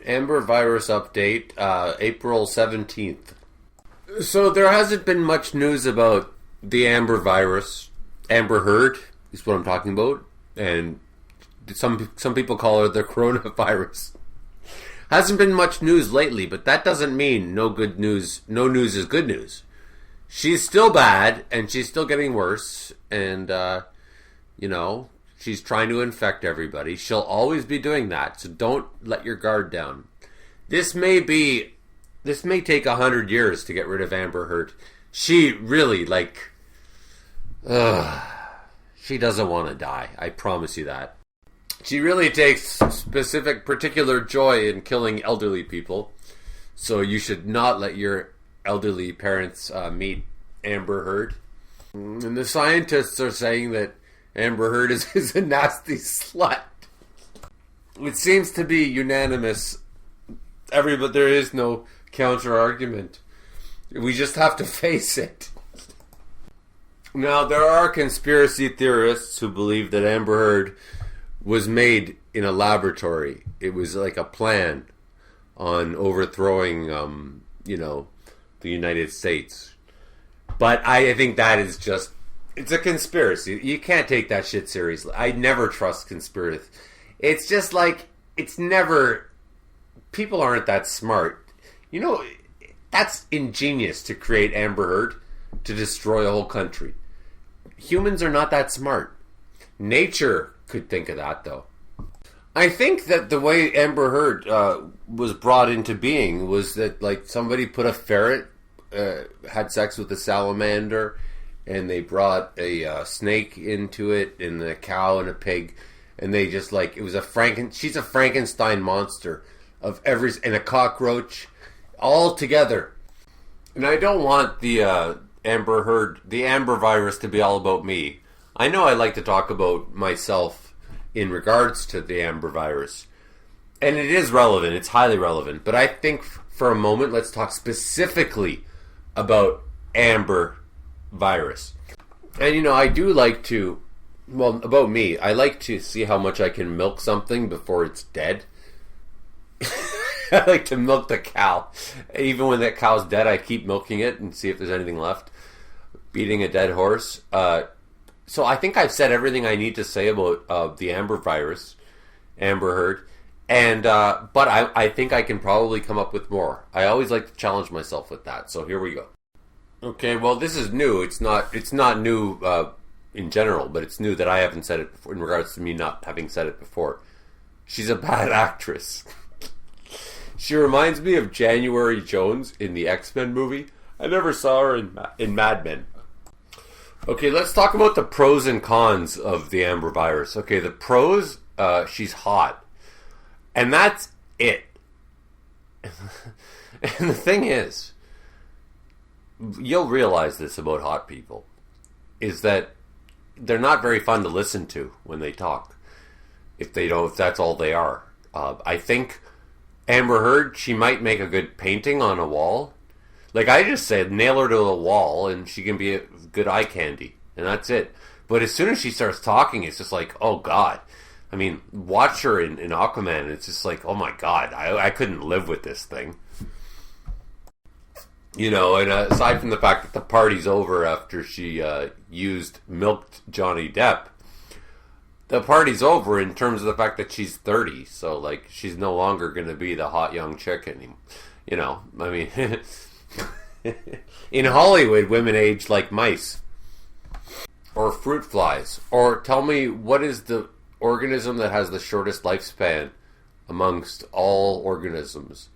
Amber virus update, April 17th. So there hasn't been much news about the Amber virus. Amber Heard is what I'm talking about. And some people call her the coronavirus. Hasn't been much news lately, but that doesn't mean no news is good news. She's still bad, and she's still getting worse, and, she's trying to infect everybody. She'll always be doing that, so don't let your guard down. This may take 100 years to get rid of Amber Heard. She really, she doesn't want to die. I promise you that. She really takes particular joy in killing elderly people. So you should not let your elderly parents meet Amber Heard. And the scientists are saying that Amber Heard is a nasty slut. It seems to be unanimous. But there is no counter argument. We just have to face it. Now, there are conspiracy theorists who believe that Amber Heard was made in a laboratory. It was like a plan on overthrowing, the United States. But I think that is just, it's a conspiracy. You can't take that shit seriously. I never trust conspiracy. It's just people aren't that smart. That's ingenious to create Amber Heard to destroy a whole country. Humans are not that smart. Nature could think of that, though. I think that the way Amber Heard was brought into being was that, somebody put a ferret, had sex with a salamander, and they brought a snake into it, and a cow and a pig, and they just, it was she's a Frankenstein monster and a cockroach, all together. And I don't want the Amber virus to be all about me. I know I like to talk about myself in regards to the Amber virus. And it is relevant. It's highly relevant. But I think for a moment, let's talk specifically about Amber virus. And, I do like to, about me, I like to see how much I can milk something before it's dead. I like to milk the cow. Even when that cow's dead, I keep milking it and see if there's anything left. Beating a dead horse. So I think I've said everything I need to say about the Amber virus, Amber Heard, and but I think I can probably come up with more. I always like to challenge myself with that. So here we go. Okay, well, this is new. It's not new in general, but it's new that I haven't said it before. In regards to me not having said it before, she's a bad actress. She reminds me of January Jones in the X-Men movie. I never saw her in Mad Men. Okay, let's talk about the pros and cons of the Amber virus. Okay, the pros, she's hot. And that's it. And the thing is, you'll realize this about hot people, is that they're not very fun to listen to when they talk. If that's all they are. I think Amber Heard, she might make a good painting on a wall. I just said, nail her to a wall and she can be a good eye candy. And that's it. But as soon as she starts talking, it's just oh God. I mean, watch her in Aquaman and it's just oh my God, I couldn't live with this thing. And aside from the fact that the party's over after she milked Johnny Depp, the party's over in terms of the fact that she's 30. So, she's no longer going to be the hot young chick anymore. I mean... In Hollywood, women age like mice. Or fruit flies. Or tell me, what is the organism that has the shortest lifespan amongst all organisms?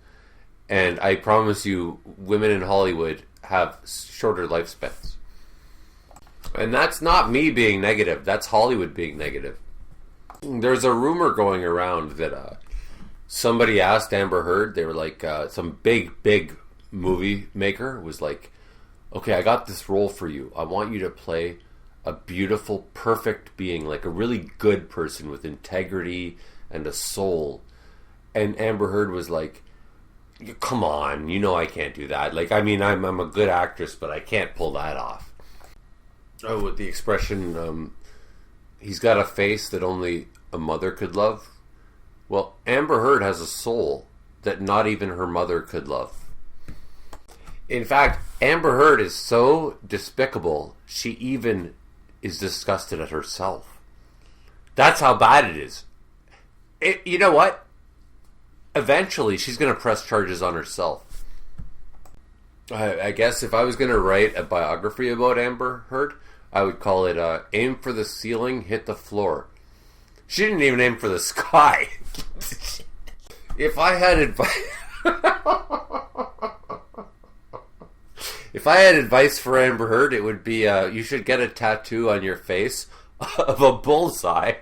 And I promise you, women in Hollywood have shorter lifespans. And that's not me being negative. That's Hollywood being negative. There's a rumor going around that somebody asked Amber Heard, they were some big movie maker was okay, I got this role for you. I want you to play a beautiful, perfect being, a really good person with integrity and a soul. And Amber Heard was come on, I can't do that. I'm a good actress, but I can't pull that off. Oh, with the expression, he's got a face that only a mother could love. Well, Amber Heard has a soul that not even her mother could love. In fact, Amber Heard is so despicable, she even is disgusted at herself. That's how bad it is. You know what? Eventually, she's going to press charges on herself. I guess if I was going to write a biography about Amber Heard, I would call it Aim for the Ceiling, Hit the Floor. She didn't even aim for the sky. If I had advice... If I had advice for Amber Heard, it would be you should get a tattoo on your face of a bullseye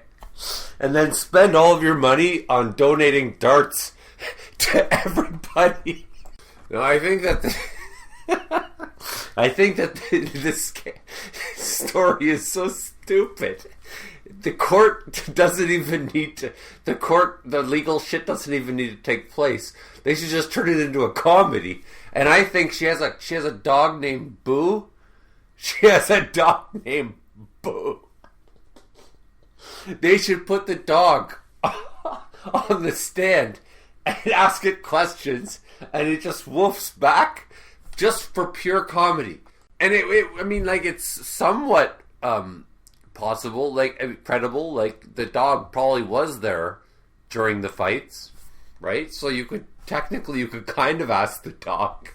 and then spend all of your money on donating darts to everybody. No, I think that this story is so stupid. The court doesn't even need to. The legal shit doesn't even need to take place. They should just turn it into a comedy. And I think she has a dog named Boo. She has a dog named Boo. They should put the dog on the stand and ask it questions, and it just woofs back just for pure comedy. And it's somewhat possible, like credible. Like the dog probably was there during the fights, right? So you could kind of ask the dog.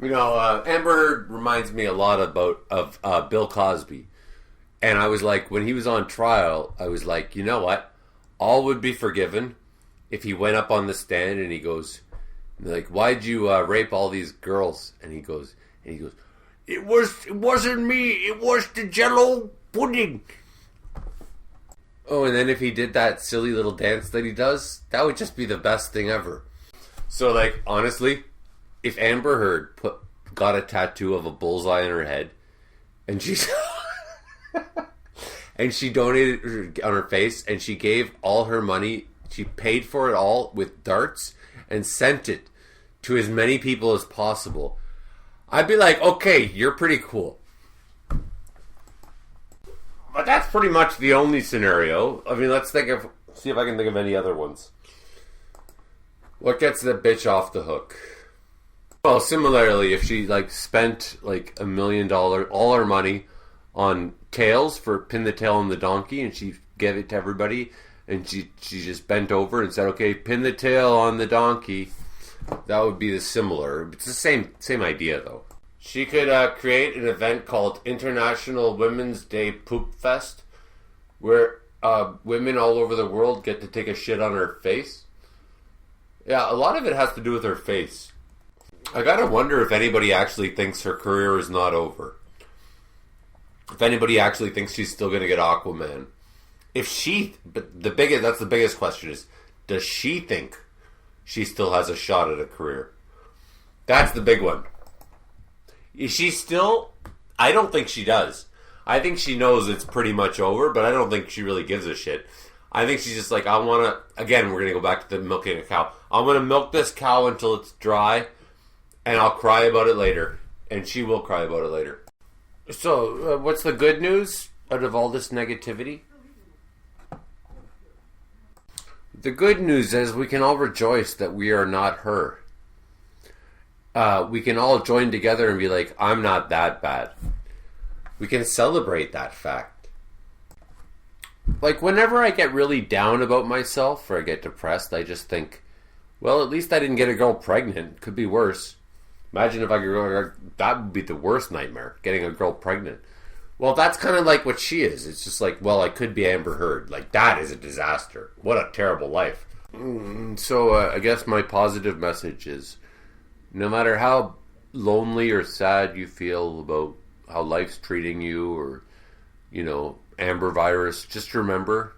Amber Heard reminds me a lot of Bill Cosby. And I was like, when he was on trial, I was like, you know what? All would be forgiven if he went up on the stand and he goes, like, why'd you rape all these girls? And he goes, it wasn't me. It was the Jell-O pudding. Oh, and then if he did that silly little dance that he does, that would just be the best thing ever. So, like, honestly, if Amber Heard got a tattoo of a bullseye in her head, and she's and she donated on her face, and she gave all her money, she paid for it all with darts, and sent it to as many people as possible, I'd be like, okay, you're pretty cool. But that's pretty much the only scenario. I mean, see if I can think of any other ones. What gets the bitch off the hook? Well, similarly, if she spent $1 million, all her money on tails for pin the tail on the donkey, and she gave it to everybody, and she just bent over and said, okay, pin the tail on the donkey, that would be similar. It's the same idea, though. She could create an event called International Women's Day Poop Fest, where women all over the world get to take a shit on her face. Yeah, a lot of it has to do with her face. I gotta wonder if anybody actually thinks her career is not over. If anybody actually thinks she's still gonna get Aquaman. That's the biggest question is, does she think she still has a shot at a career? That's the big one. Is she still? I don't think she does. I think she knows it's pretty much over, but I don't think she really gives a shit. I think she's just like, I want to, again, we're going to go back to the milking a cow. I'm going to milk this cow until it's dry, and I'll cry about it later. And she will cry about it later. So, what's the good news out of all this negativity? The good news is we can all rejoice that we are not her. We can all join together and be like, I'm not that bad. We can celebrate that fact. Like, whenever I get really down about myself or I get depressed, I just think, well, at least I didn't get a girl pregnant. Could be worse. Imagine if I could, that would be the worst nightmare, getting a girl pregnant. Well, that's kind of like what she is. It's just like, well, I could be Amber Heard. Like, that is a disaster. What a terrible life. So, I guess my positive message is, no matter how lonely or sad you feel about how life's treating you or, Amber virus, just remember,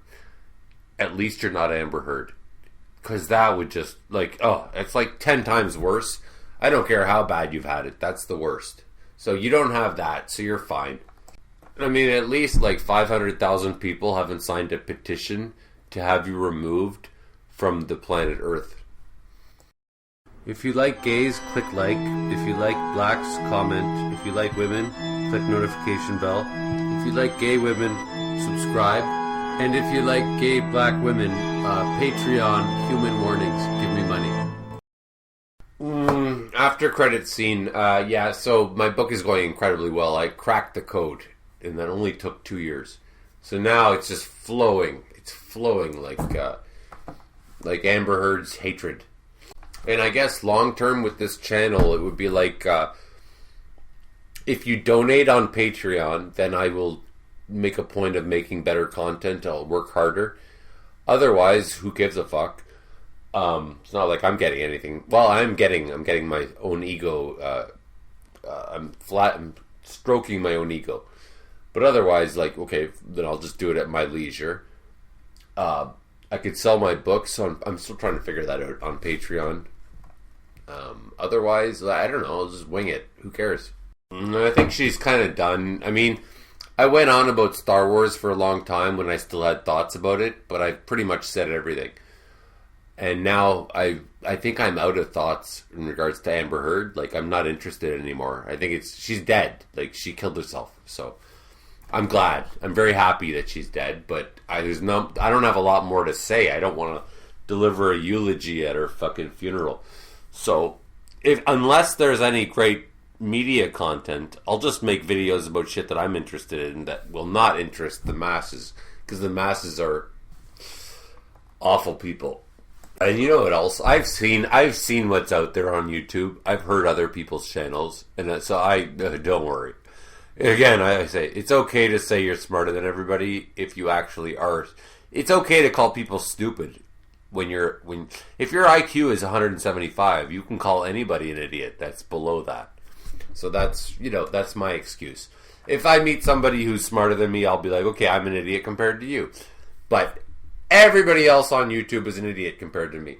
at least you're not Amber Heard. Because that would just, it's 10 times worse. I don't care how bad you've had it. That's the worst. So you don't have that, so you're fine. I mean, at least 500,000 people haven't signed a petition to have you removed from the planet Earth. If you like gays, click like. If you like blacks, comment. If you like women, click notification bell. If you like gay women, subscribe. And if you like gay black women, Patreon, Human Warnings, give me money. after credit scene, yeah, so my book is going incredibly well. I cracked the code, and that only took 2 years. So now it's just flowing. It's flowing like Amber Heard's hatred. And I guess long term with this channel, it would be like, if you donate on Patreon, then I will make a point of making better content. I'll work harder. Otherwise, who gives a fuck? It's not like I'm getting anything. Well, I'm getting my own ego. I'm stroking my own ego. But otherwise, like, okay, then I'll just do it at my leisure. I could sell my books. I'm still trying to figure that out on Patreon. Otherwise, I don't know. I'll just wing it. Who cares? I think she's kind of done. I mean, I went on about Star Wars for a long time when I still had thoughts about it, but I pretty much said everything. And now I think I'm out of thoughts in regards to Amber Heard. Like, I'm not interested anymore. I think she's dead. Like, she killed herself. So I'm glad. I'm very happy that she's dead. But I don't have a lot more to say. I don't want to deliver a eulogy at her fucking funeral. So unless there's any great media content, I'll just make videos about shit that I'm interested in that will not interest the masses, because the masses are awful people. And you know what else? I've seen what's out there on YouTube. I've heard other people's channels, and so don't worry. Again, I say it's okay to say you're smarter than everybody if you actually are. It's okay to call people stupid if your IQ is 175, you can call anybody an idiot that's below that. So that's my excuse. If I meet somebody who's smarter than me, I'll be like, okay, I'm an idiot compared to you. But everybody else on YouTube is an idiot compared to me.